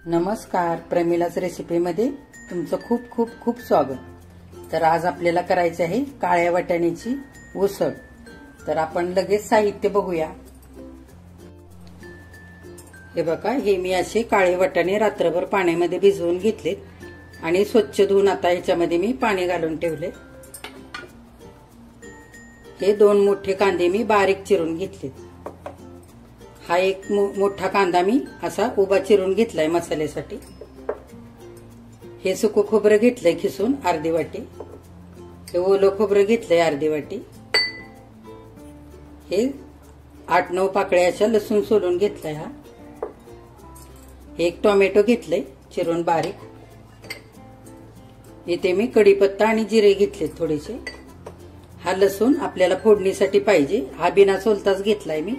नमस्कार, प्रमिलाच रेसिपीमध्ये तुमचं खूप खूप खूप स्वागत। तर आज आपल्याला करायचे आहे काळ्या वाटाण्याची उसळ। तर आपण लगेच साहित्य बघूया। हे बघा, हे मी असे काळे वाटाणे रात्रभर पाण्यामध्ये भिजवून घेतलेत आणि स्वच्छ धुवून आता ह्याच्यामध्ये मी पाणी घालून ठेवले। हे 2 मोठे कांदे मी बारीक चिरून घेतलेत। हा एक मोठा कांदा मी असा उभा चिरून घेतलाय मसाल्यासाठी। हे सुकं खोबरं घेतलंय खिसून अर्धी वाटी। हे ओलं खोबरं घेतलंय अर्धी वाटी। हे 8-9 पाकळ्या अशा लसूण सोलून घेतलाय। हा एक टोमॅटो घेतलंय चिरून बारीक। इथे मी कढीपत्ता आणि जिरे घेतले थोडेसे। हा लसूण आपल्याला फोडणीसाठी पाहिजे, हा बिना सोलताच घेतलाय मी।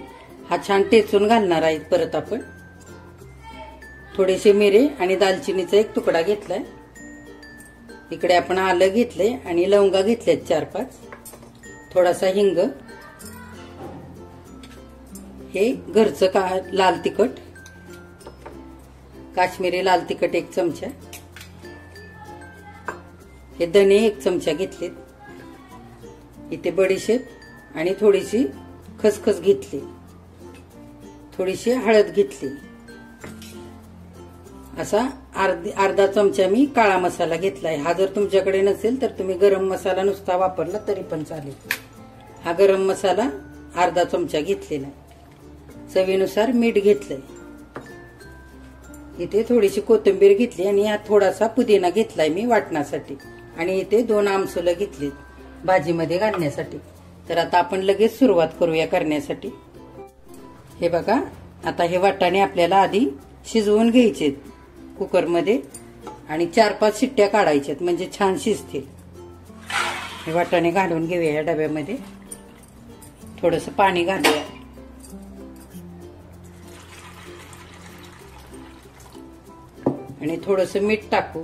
हा छान टेचून घालणार आहे परत आपण। थोडेसे मिरे आणि दालचिनीचा एक तुकडा घेतलाय। इकडे आपण आलं घेतलंय आणि लवंगा घेतल्यात 4-5। थोडासा हिंग, हे घरचं लाल तिखट, काश्मीरी लाल तिखट 1 चमचा, हे धने 1 चमचा घेतलेत। इथे बडीशेप आणि थोडीशी खसखस घेतली, थोडीशी हळद घेतली। असा अर्धा चमचा मी काळा मसाला घेतलाय। हा जर तुमच्याकडे नसेल तर तुम्ही गरम मसाला नुसता वापरला तरी पण चालेल। हा गरम मसाला अर्धा चमचा घेतलेला आहे। चवीनुसार मीठ घेतलंय। इथे थोडीशी कोथिंबीर घेतली आणि यात थोडासा पुदिना घेतलाय मी वाटण्यासाठी। आणि इथे 2 आमसुलं घेतली भाजीमध्ये घालण्यासाठी। तर आता आपण लगेच सुरुवात करूया करण्यासाठी। हे बघा, आता हे वाटाणे आपल्याला आधी शिजवून घ्यायचे कुकरमध्ये आणि 4-5 शिट्ट्या काढायच्यात, म्हणजे छान शिजतील। हे वाटाणे घालून घेऊया या डब्यामध्ये। थोडंसं पाणी घालूया आणि थोडंसं मीठ टाकू,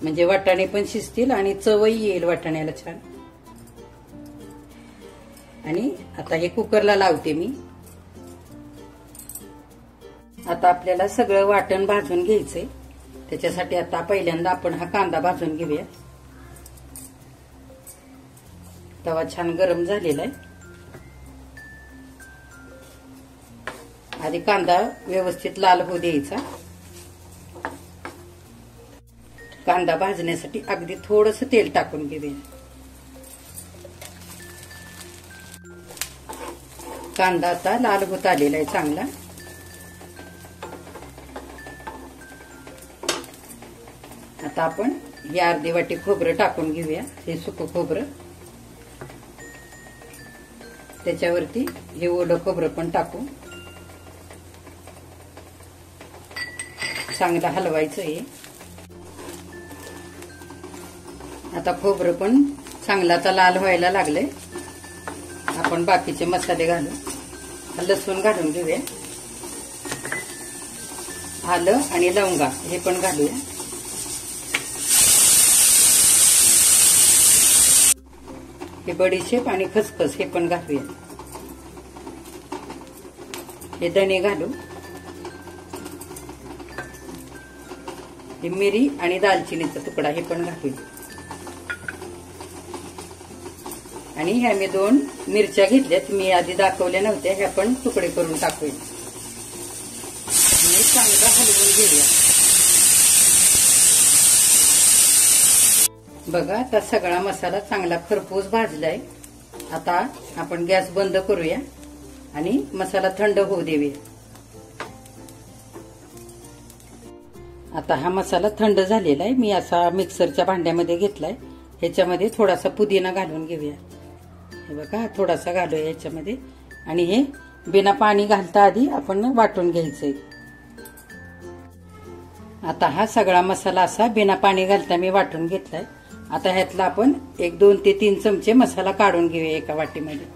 म्हणजे वाटाणे पण शिजतील आणि चवही येईल वाटाण्याला छान। आणि आता हे कुकरला लावते मी। आता आपल्याला सगळं वाटण भाजून घ्यायचंय, त्याच्यासाठी आता पहिल्यांदा आपण हा कांदा भाजून घेऊया। तवा छान गरम झालेला आहे। आधी कांदा व्यवस्थित लाल होऊ द्यायचा। कांदा भाजण्यासाठी अगदी थोडंसं तेल टाकून घेऊया। कांदा आता लाल होत आलेला आहे चांगला। आता आपण ही अर्धी वाटी खोबरं टाकून घेऊया, हे सुकं खोबरं। त्याच्यावरती हे ओलं खोबरं पण टाकू। चांगलं हलवायचं हे। आता खोबरं पण चांगलं आता लाल व्हायला लागलंय। आपण बाकीचे मसाले घालू। लसूण घालून घेऊया, आलं आणि लवंगा हे पण घालूया। हे बडीशेप आणि खसखस हे पण घालूया। हे धने घालू। हे मिरी आणि दालचिनीचा तुकडा हे पण घालूया। आणि ह्या मी 2 मिरच्या घेतल्यात, मी आधी दाखवल्या नव्हत्या, ह्या पण तुकडे करून टाकूया। आणि चांगलं हलवून घेऊया। बघा, आता सगळा मसाला चांगला खरपूस भाजलाय। आता आपण गॅस बंद करूया आणि मसाला थंड होऊ देऊया। आता हा मसाला थंड झालेला आहे। मी असा मिक्सरच्या भांड्यामध्ये घेतलाय। ह्याच्यामध्ये थोडासा पुदिना घालून घेऊया। हे बघा, थोडासा घालूया ह्याच्यामध्ये। आणि हे बिना पाणी घालता आधी आपण वाटून घ्यायचंय। आता हा सगळा मसाला असा बिना पाणी घालता मी वाटून घेतलाय। आता ह्यातला आपण 1-2 ते 3 चमचे मसाला काढून घेऊया एका वाटीमध्ये।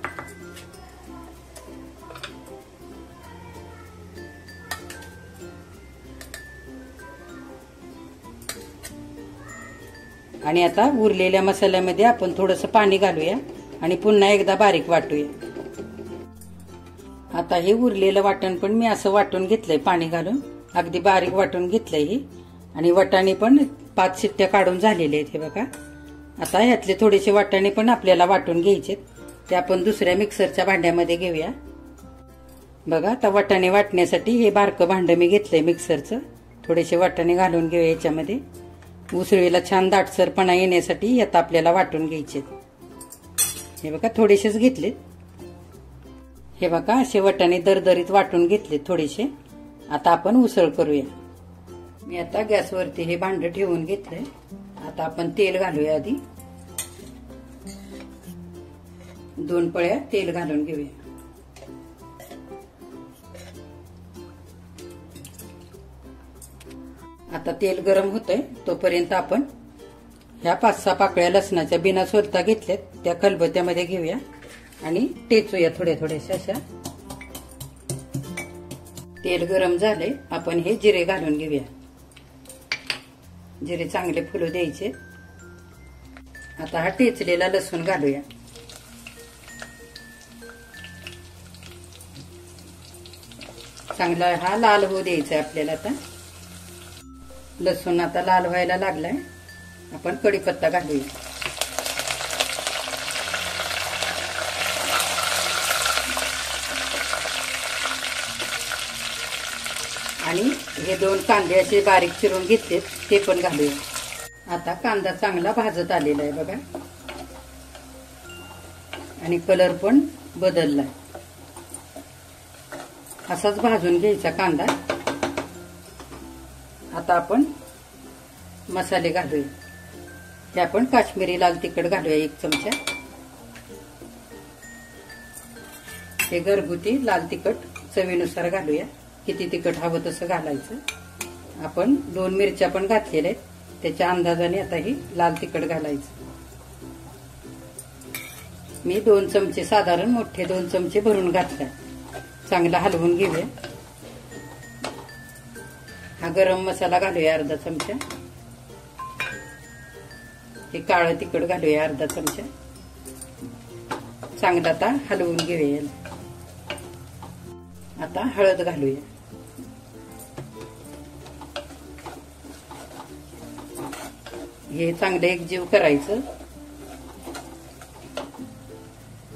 आणि आता उरलेल्या मसाल्यामध्ये आपण थोडंसं पाणी घालूया आणि पुन्हा एकदा बारीक वाटूया। आता हे उरलेलं वाटण पण मी असं वाटून घेतलंय पाणी घालून। अगदी बारीक वाटून घेतलंय ही. आणि वाटाणे पण 5 शिट्ट्या काढून झालेले आहेत हे बघा. आता ह्यातले थोडेसे वाटाणे पण आपल्याला वाटून घ्यायचे. ते आपण दुसऱ्या मिक्सरच्या भांड्यामध्ये घेऊया. बघा आता वाटाणे वाटण्यासाठी हे बारकं भांडं मी घेतलंय मिक्सरचं. थोडेसे वाटाणे घालून घेऊया याच्यामध्ये. उसळीला छान दाटसरपणा येण्यासाठी यात आपल्याला वाटून घ्यायचे. हे बघा थोडेसेच घेतलेत. हे बघा असे वाटाणे दरदरीत वाटून घेतले थोडेसे. आता आपण उसळ करूया. मी आता गॅसवरती हे भांडं ठेवून घेतलंय. आता आपण तेल घालूया. आधी 2 पळ्या तेल घालून घेऊया. आता तेल गरम होतंय तोपर्यंत आपण ह्या 5-6 पाकळ्या लसणाच्या बिना सोलता घेतल्यात त्या खलबत्त्यामध्ये घेऊया आणि टेचूया थोड्या थोड्याशा अशा. तेल गरम झाले. आपण हे जिरे घालून घेऊया. जिरे चांगले फुलू द्यायचे. आता हा टेचलेला लसूण घालूया. चांगला हा लाल होऊ द्यायचा आपल्याला. आता लसूण आता लाल व्हायला लागलाय. आपण कढीपत्ता घालूया. आणि हे 2 कांदे असे बारीक चिरून घेतले ते पण घालूया. आता कांदा चांगला भाजत आलेला आहे बघा. आणि कलर पण बदललाय. असाच भाजून घ्यायचा कांदा. आता आपण मसाले घालूया. हे आपण काश्मीरी लाल तिखट घालूया 1 चमचा. हे घरगुती लाल तिखट चवीनुसार घालूया. किती तिखट हवं तसं घालायचं. आपण 2 मिरच्या पण घातलेल्या आहेत. त्याच्या अंदाजाने आता ही लाल तिखट घालायचं. मी 2 चमचे साधारण मोठे 2 चमचे भरून घातले. चांगला हलवून घेऊया. हा गरम मसाला घालूया अर्धा चमचा. हे काळं तिखट घालूया अर्धा चमचा. चांगला आता हलवून घेऊया. आता हळद घालूया. हे चांगलं एकजीव करायचं.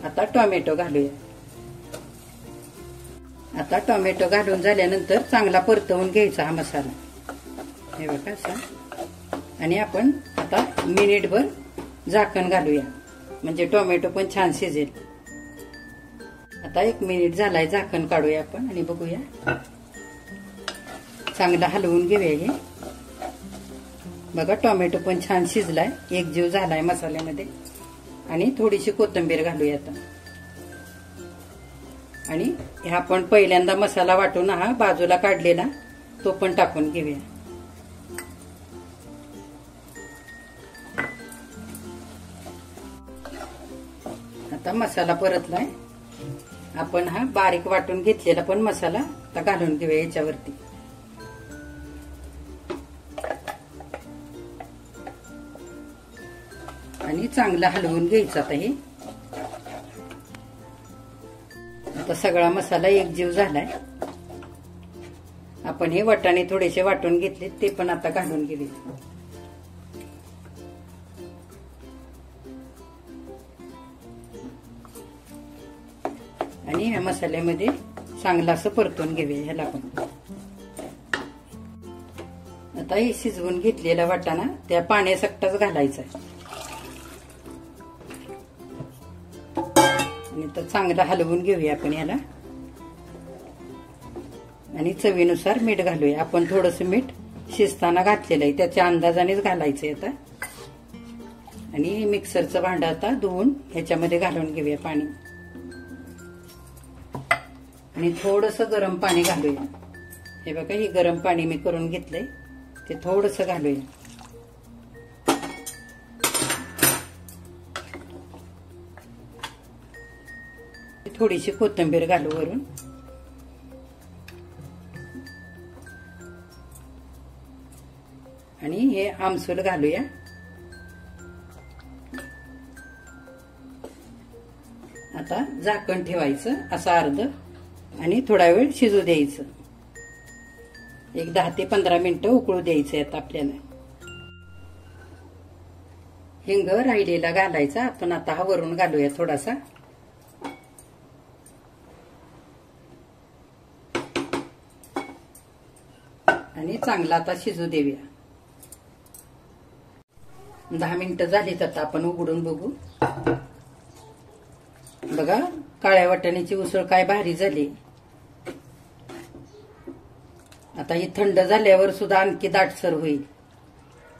आता टोमॅटो घालूया. आता टोमॅटो घालून झाल्यानंतर चांगला परतवून घ्यायचा हा मसाला. हे बघा असा. आणि आपण आता मिनिटभर झाकण घालूया म्हणजे टोमॅटो पण छान शिजेल. आता 1 मिनिट झालाय. झाकण काढूया आपण आणि बघूया. चांगला हलवून घेऊया. हे बघा टोमॅटो पण छान शिजलाय. एकजीव झालाय मसाल्यामध्ये. आणि थोडीशी कोथिंबीर घालूया आता. आणि हा आपण पहिल्यांदा मसाला वाटून हा बाजूला काढलेला तो पण टाकून घेऊया. आता मसाला परतलाय. आपण हा बारीक वाटून घेतलेला पण मसाला आता घालून घेऊया याच्यावरती. आणि चांगला हलवून घ्यायचा. आता हे आता सगळा मसाला एकजीव झालाय. आपण हे वाटाणे थोडेसे वाटून घेतले ते पण आता घालून घेऊया. आणि या मसाल्यामध्ये चांगला असं परतून घेऊया ह्याला पण. आता हे शिजवून घेतलेला वाटाणा त्या पाण्यासकटाच घालायचा आहे. आणि तर चांगला हलवून घेऊया आपण याला. आणि चवीनुसार मीठ घालूया. आपण थोडंसं मीठ शिजताना घातलेलं आहे त्याच्या अंदाजानेच घालायचंय आता. आणि मिक्सरचं भांडं आता धुवून ह्याच्यामध्ये घालून घेऊया पाणी. आणि थोडंसं गरम पाणी घालूया. हे बघा हे गरम पाणी मी करून घेतलंय ते थोडंसं घालूया. थोडीशी कोथिंबीर घालू वरून. आणि हे आमसूल घालूया. आता झाकण ठेवायचं असं अर्ध आणि थोडा वेळ शिजू द्यायचं. एक 10 ते 15 मिनिटं उकळू द्यायचे आता आपल्याला. हिंग राहिलेला घालायचा आपण आता हा वरून घालूया थोडासा. आणि चांगला आता शिजू देऊया. 10 मिनिटं झालीत आता आपण उघडून बघू. बघा काळ्या वाटाण्याची उसळ काय भारी झाली. आता ही थंड झाल्यावर सुद्धा आणखी दाटसर होईल.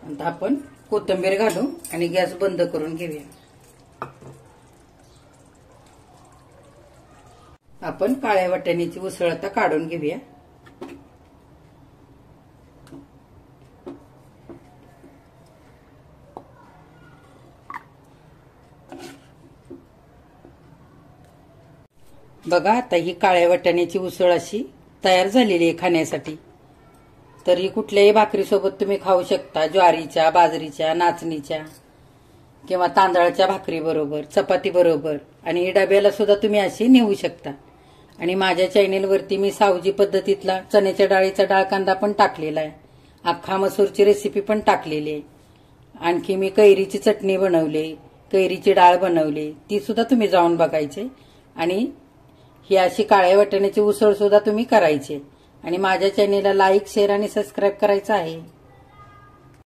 आता आपण कोथिंबीर घालू आणि गॅस बंद करून घेऊया. आपण काळ्या वाटाण्याची उसळ आता काढून घेऊया. बघा आता ही काळ्या वाटाण्याची उसळ अशी तयार झालेली आहे खाण्यासाठी. तर ही कुठल्याही भाकरीसोबत तुम्ही खाऊ शकता. ज्वारीच्या, बाजरीच्या, नाचणीच्या किंवा तांदळाच्या भाकरी बरोबर, चपाती बरोबर. आणि ही डब्याला सुद्धा तुम्ही अशी नेऊ शकता. आणि माझ्या चॅनेलवरती मी सावजी पद्धतीतला चण्याच्या डाळीचा डाळ कांदा पण टाकलेला आहे. अख्खा मसूरची रेसिपी पण टाकलेली आहे. आणखी मी कैरीची चटणी बनवली, कैरीची डाळ बनवली, ती सुद्धा तुम्ही जाऊन बघायचे. आणि ही अशी काळ्या वाटाण्याची उसळ सुद्धा तुम्ही करायची. आणि माझ्या चॅनेलला लाईक, शेअर आणि सबस्क्राईब करायचं आहे.